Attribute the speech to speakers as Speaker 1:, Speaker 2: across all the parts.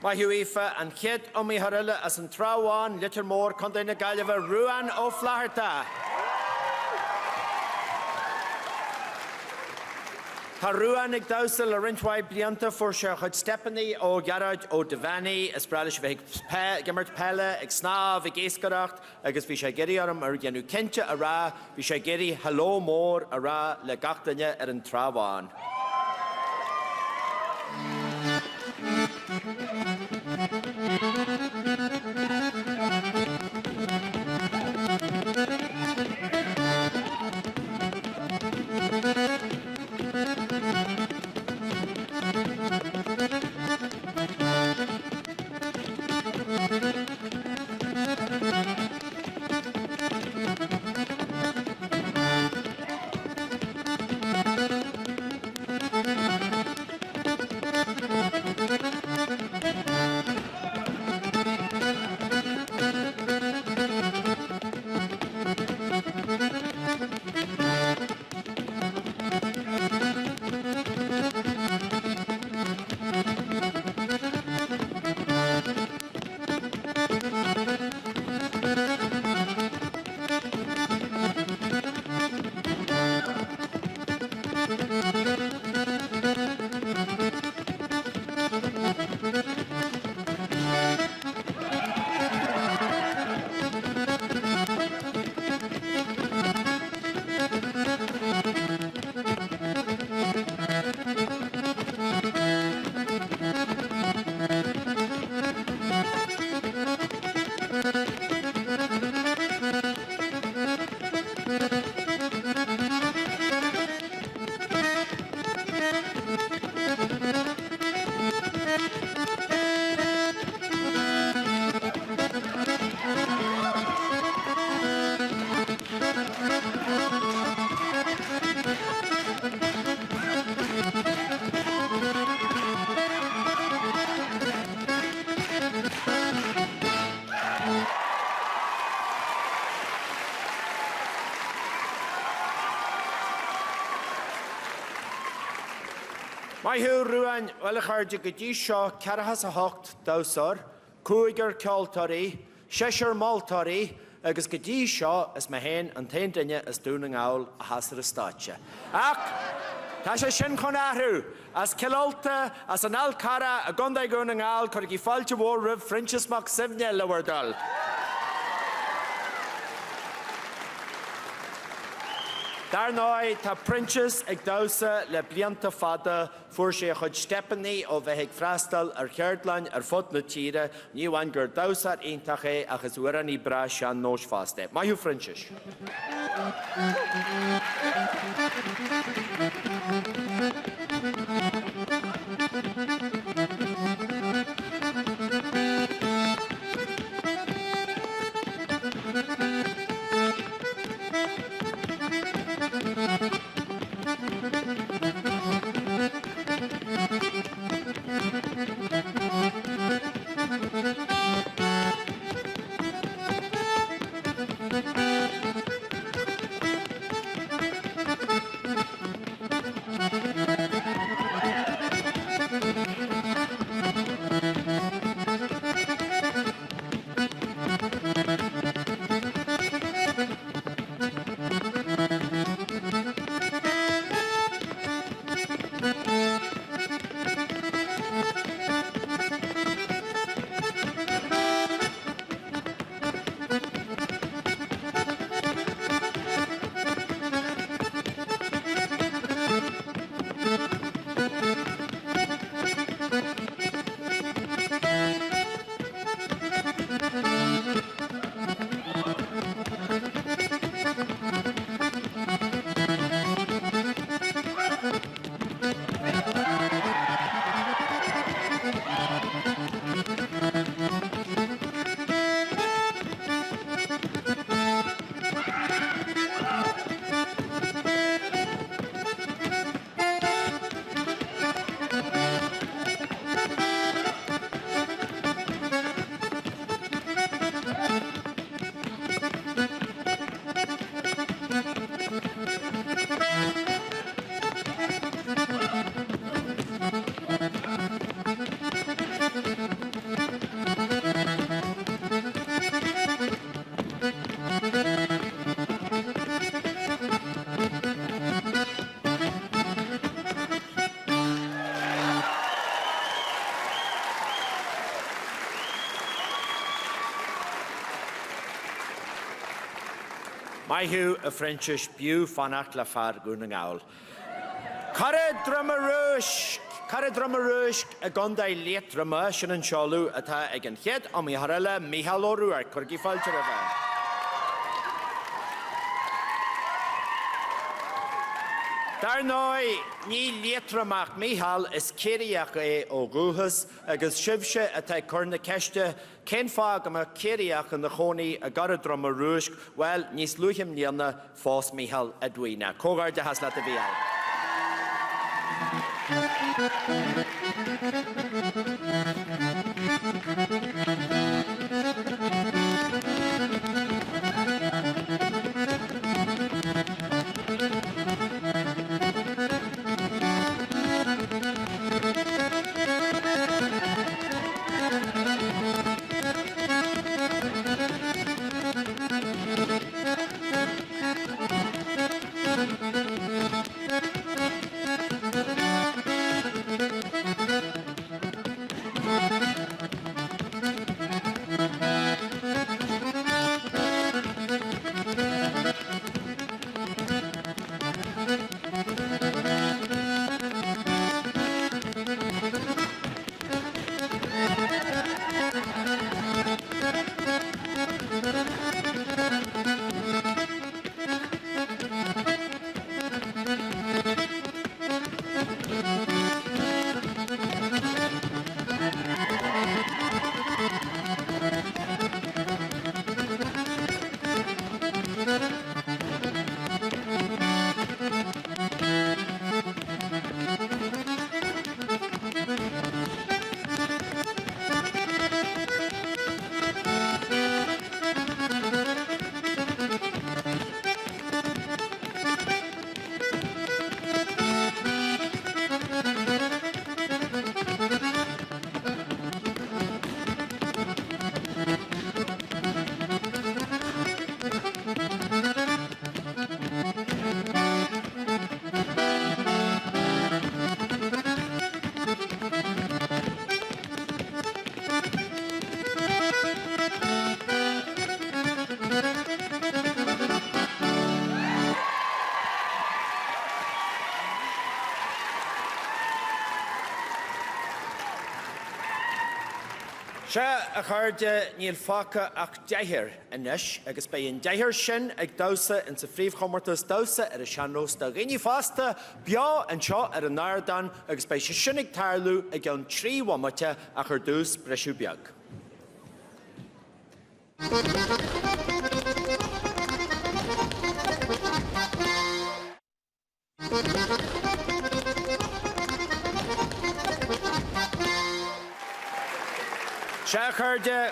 Speaker 1: Mae Huifa and Kid Omi Harilla as an Trawan, Little More, Container Galliva, Ruan o Flaherta. Tá Ruan ag dawsa le rintwaid blianta for se chud Stephanie o Garage o Devani, is bralish bheith gimmert pelle, ag snav, ag éisgaracht, agus bhí sé geri arm genú kente a ra, bhí sé geri hello mór a ra le gachtaine an Trawan. Mae hiw rwan, wel eich ardi gyda sio carahas a hocht dawsor, cwygar cioltori, sesir moltori, agos gyda sio ys mae hen yn tein dynia ys dŵn yng ngawl a hasr y statsia. Ac, ta se sin chon ahrw, as cilolta, as an alcara, a gondai gwn yng ngawl, cwrdd i falch y war rhyf Frenchis Mac Sefnia lywardal. Daarna ta Princess ag dawsa le blianta fada voor sé chud Stephanie o bheith frastal cheardlain fod na tíre níwan gur dawsa intach é agus uaran í bra sean nós faste. Maiú Princess. Maihu a Frenchish bew fanach la far gunangaul. Care dramarush a gondai late dramashin and shalu ata again head on mi harala Mihalo Rourke Corgi Falcherava. Darnoi ni letramach Mihal is Kiriach o Guhas agus Shivshe ata Corna Keshte Ken Fag am a Kiriach and the Honi a Garadroma Rush well nis Luhim Niana Fos Mihal Edwina. Kogar de Hasla de Vial. Sha a charde níl faca ach deithir inis, agus bei an deithir sin ag dausa in sa phríomhchomórtas dausa ar a seannos da rinne fasta bia an seo ar an náirdan agus bei se sinnig tarlú ag an trí wamate a chur dús breisiú beag. Seacherde,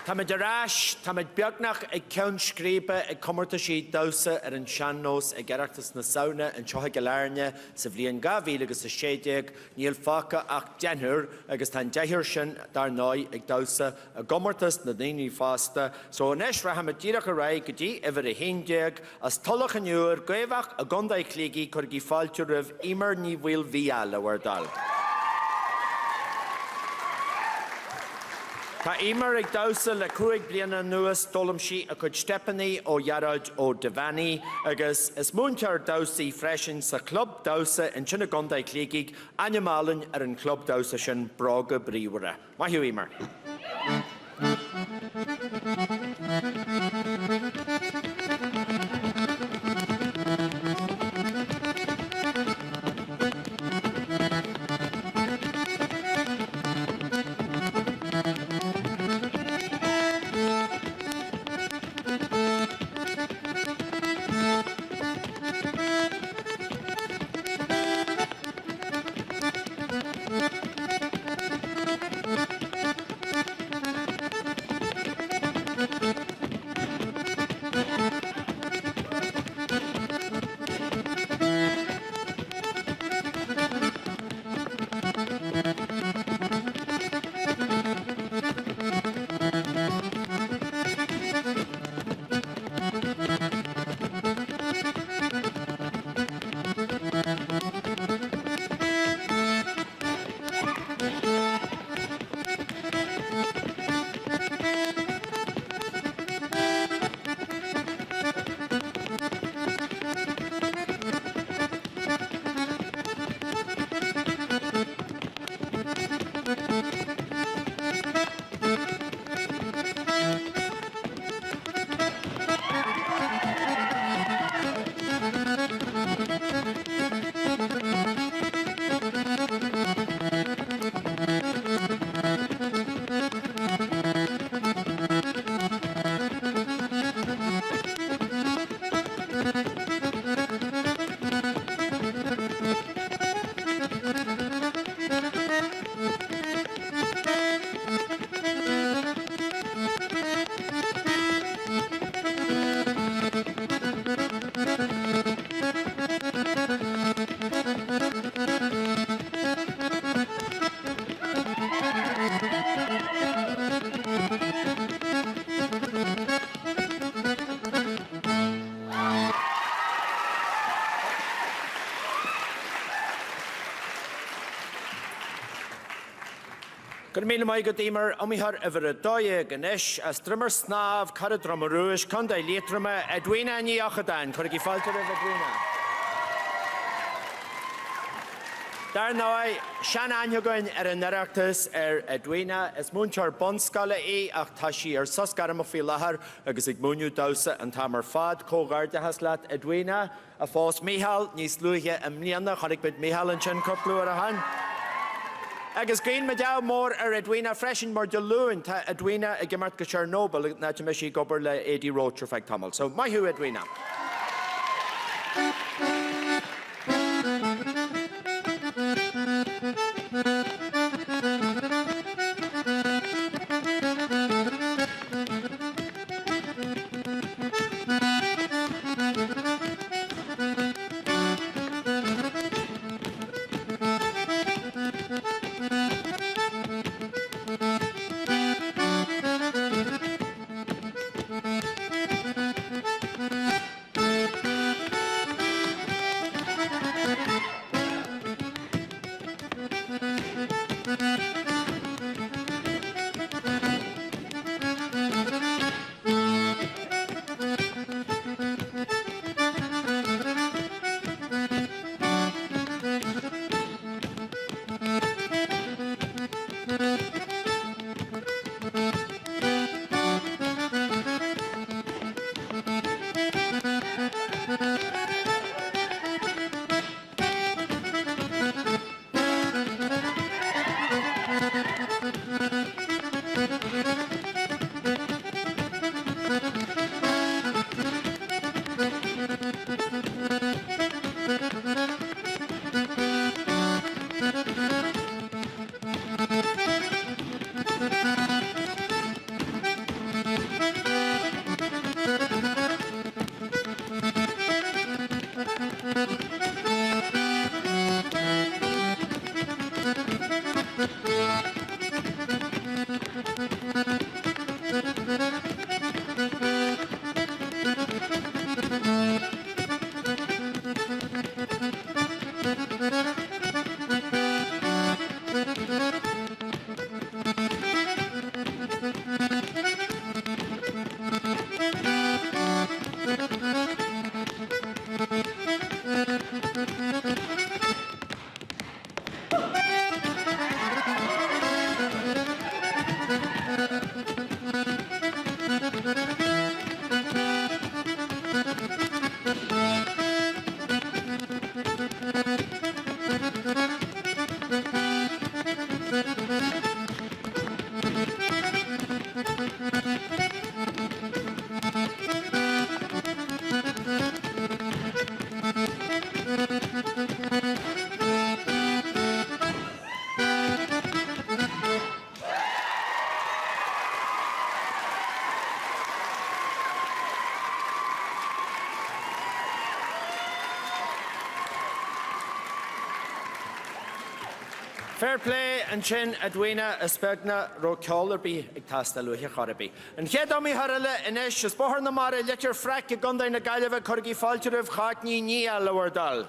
Speaker 1: tamid arás, tamid beagnach ag ceann scríbe ag comórta sí dausa ar an seannos ag gearachtas na saona an seotha galárne sa bhliain 2000 agus sa 16 níl faca ach deithir agus tá deithir sin dar náid ag dausa a gomórtas na daoine fásta. So inis rahamid díreach a raig go dtí ifir a 11 as tolach an uair gaibhach a gondaí clígi chuirgí fáilte rih imar ní bhfuil bhíal a bhardal. Tá imar ag dausa le 2 bliana nuas dólam sí a chud Steipní ó Jarrod ó Devani agus is múntear dausaí freisin sa club dausa in sinna gondaí clíigig animálan ar an club dausa sin brága bríomhara. Maithú imar. Gur míle mai go dtímar amíthar a bhar a dóigh ganis as drumar snáb cara drummarúis chun da lítrama Edwina ní achadain chuir í fáilte a Edwina. Dar náid sean aithneogain an neireachtas Edwina is múntear bonscala ach tá sí soscaram fí láthair agus ag múniú dása an tamar fad cógáirdathe leat Edwina a fós Mícheál níos luithe a mlíana chunig bid Mícheál an sin coplú a hain. Agus grín me dew mór Edwina freisin mór de luúin tá Edwina ag gimart go Chernobyl na me sí gobar le Eddie Rourke feag tamil. So maithú Edwina. Fair play and chin Edwina Espegna Rourke ag tasta luithe chorabí. An chéad am harala inis is bohar na mara letir frec a gundain na gaiileh chuirgí fáilteirih cháitní ní a lehardal.